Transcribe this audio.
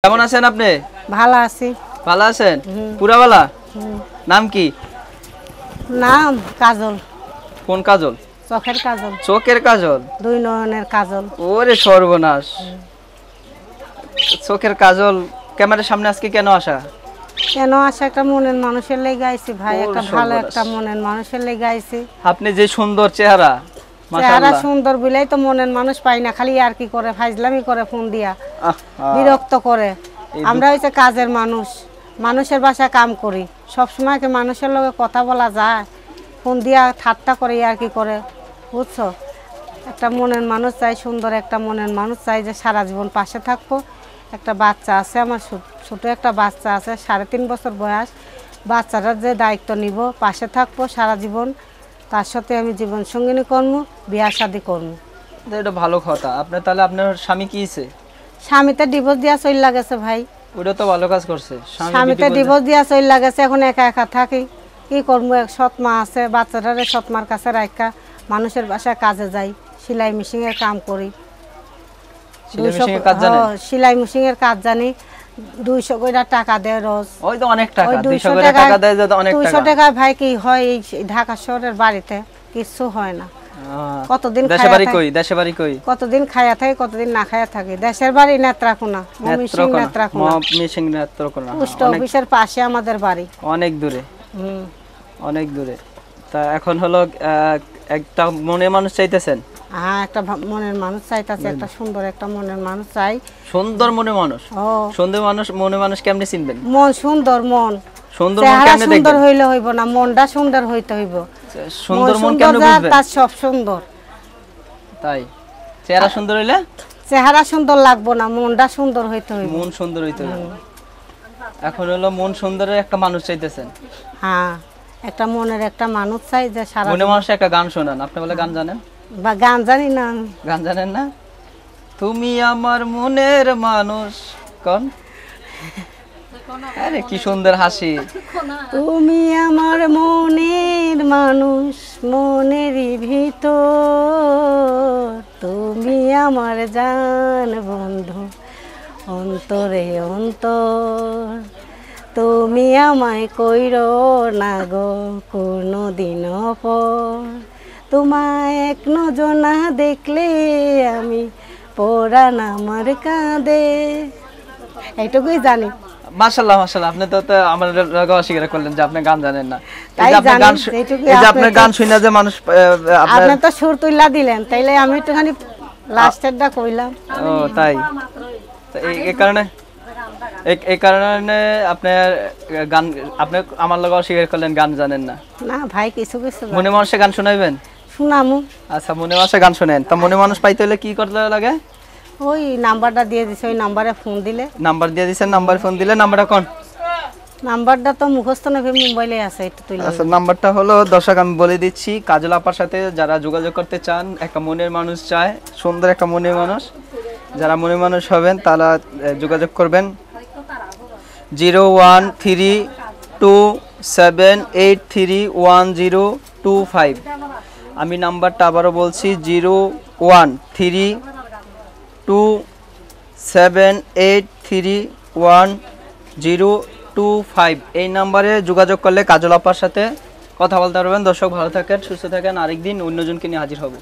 কেমন আছেন আপনি? ভালো আছি। ভালো আছেন? পুরা ভালো? নাম কি? নাম কাজল। কোন কাজল? চোখের কাজল। চোখের কাজল? দুই নয়নের কাজল। ওরে সর্বনাশ, চোখের কাজল ক্যামেরার সামনে আজকে কেন আসা? কেন আসা, একটা মনের মানুষের লেগে আইছি ভাই, একটা ভালো একটা মনের মানুষের লেগে আইছি। আপনি যে সুন্দর চেহারা, চেহারা সুন্দর বলেই তো মনের মানুষ পাই না, খালি আর কি করে ফাইজলামি করে ফোন দিয়া বিরক্ত করে। আমরা হইছে কাজের মানুষ, মানুষের বাসায় কাম করি, সব সময় কি মানুষের লগে কথা বলা যায়? ফোন দিয়া ঠাট্টা করে আর কি করে, বুঝছো? একটা মনের মানুষ চাই, সুন্দর একটা মনের মানুষ চাই যে সারা জীবন পাশে থাকবো। একটা বাচ্চা আছে আমার, ছোট একটা বাচ্চা আছে, 3.5 বছর বয়স। বাচ্চাটার যে দায়িত্ব নিব, পাশে থাকবো সারা জীবন, তার সাথে আমি জীবন সঙ্গিনী করবো, বিয়া শাদি করবো। এটা ভালো কথা। আপনার তাহলে আপনার স্বামী কি হইছে? স্বামীতে ডিভোর্স দিয়া চলে গেছে ভাই। ওটা তো ভালো কাজ করছে। স্বামীতে ডিভোর্স দিয়া চলে গেছে, এখন একা একা থাকি, কি করবো? এক সৎ মা আছে, বাচ্চাটারে সৎ মার কাছে রাখা মানুষের বাসায় কাজে যাই, সেলাই মেশিনের কাম করি। সেলাই মেশিনের কাজ জানি, 200 করে টাকা দেয় রোজ। ওই তো অনেক টাকা, 200 করে টাকা দেয়, যত অনেক টাকা। 200 টাকা ভাই কি হয় এই ঢাকা শহরের বাড়িতে? কিছু হয় না। কতদিন দেশের বাড়ি কই? দেশের বাড়ি কই? কতদিন খায়া থাকে, কতদিন না খায়া থাকে। দেশের বাড়ি নেত্রাকোনা, নেত্রাকোনা পোস্ট অফিসের পাশে আমাদের বাড়ি, অনেক দূরে। অনেক দূরে। তা এখন হলো একটা মনের মানুষ চাইতেছেন? হ্যাঁ, একটা মনের মানুষ চাইতাছে, একটা সুন্দর একটা মনের মানুষ চাই। সুন্দর মনের মানুষ? সুন্দর মানুষ, মনের মানুষ কেমনে চিনবেন? মন সুন্দর, মন সুন্দর মন কেমনে দেখবেন? সুন্দর হইলে হইব না, মনটা সুন্দর হইতে হইব। সুন্দর মন কেমনে বুঝবেন? তার সব সুন্দর। তাই চেহারা সুন্দর হইলে? চেহারা সুন্দর লাগবো না, মনটা সুন্দর হইতে হইব। মন সুন্দর হইতে হইব। এখন হলো মন সুন্দরের একটা মানুষ চাইতেছেন? হ্যাঁ, একটা মনের একটা মানুষ চাই যে সারা মনের মানুষের একটা গান শোনান। আপনি বলে গান জানেন? বা গান জানি না। গান জানেন না? তুমি আমার মনের মানুষ কোন? আরে কি সুন্দর হাসি। তুমি আমার মনের মানুষ, মনেরই ভিতর, তুমি আমার জান বন্ধু, অন্তরে অন্তর। তুমি আমায় কইরো না গো কোনদিন পর, তোমায় এক নজর না দেখলে আমি পরাণ আমার কাঁদে। এইটুকুই জানি। মাশাআল্লাহ মাশাআল্লাহ, আপনি তো আমার লাগা অস্বীকার করলেন যে আপনি গান জানেন না। এই যে আপনি গান শুনে যে মানুষ আপনি তো সুর তুইলা দিলেন, তাইলে আমি একটুখানি লাস্টেরটা কইলাম। ও তাই? এই কারণে আপনি গান, আপনি আমার লাগা অস্বীকার করলেন গান জানেন না। না ভাই, কিছু কিছু মনে মানুষের গান শোনাইবেন? শোনামু। আচ্ছা, মনে মানুষের গান শুনেন। তা মনে মানুষ পাইতে হলে কি করতে লাগে? ওই নাম্বারটা দিয়ে দিছে, ওই নাম্বারে ফোন দিলে। নাম্বার দিয়ে দিছেন, নাম্বার ফোন দিলে। নাম্বারটা কোন? নাম্বারটা তো মুখস্থ না, মোবাইলে আছে, একটু তুই। আচ্ছা, নাম্বারটা হলো, দর্শক আমি বলে দিচ্ছি, কাজল আপার সাথে যারা যোগাযোগ করতে চান, একটা মনের মানুষ চায়, সুন্দর একটা মনের মানুষ, যারা মনের মানুষ হবেন তারা যোগাযোগ করবেন 0132783125। আমি নাম্বারটা আবারও বলছি 0132783125। এই নাম্বারে যোগাযোগ করলে কাজল আপার সাথে কথা বলতে পারবেন। দর্শক ভালো থাকেন, সুস্থ থাকেন, আরেকদিন অন্যজনকে নিয়ে হাজির হব।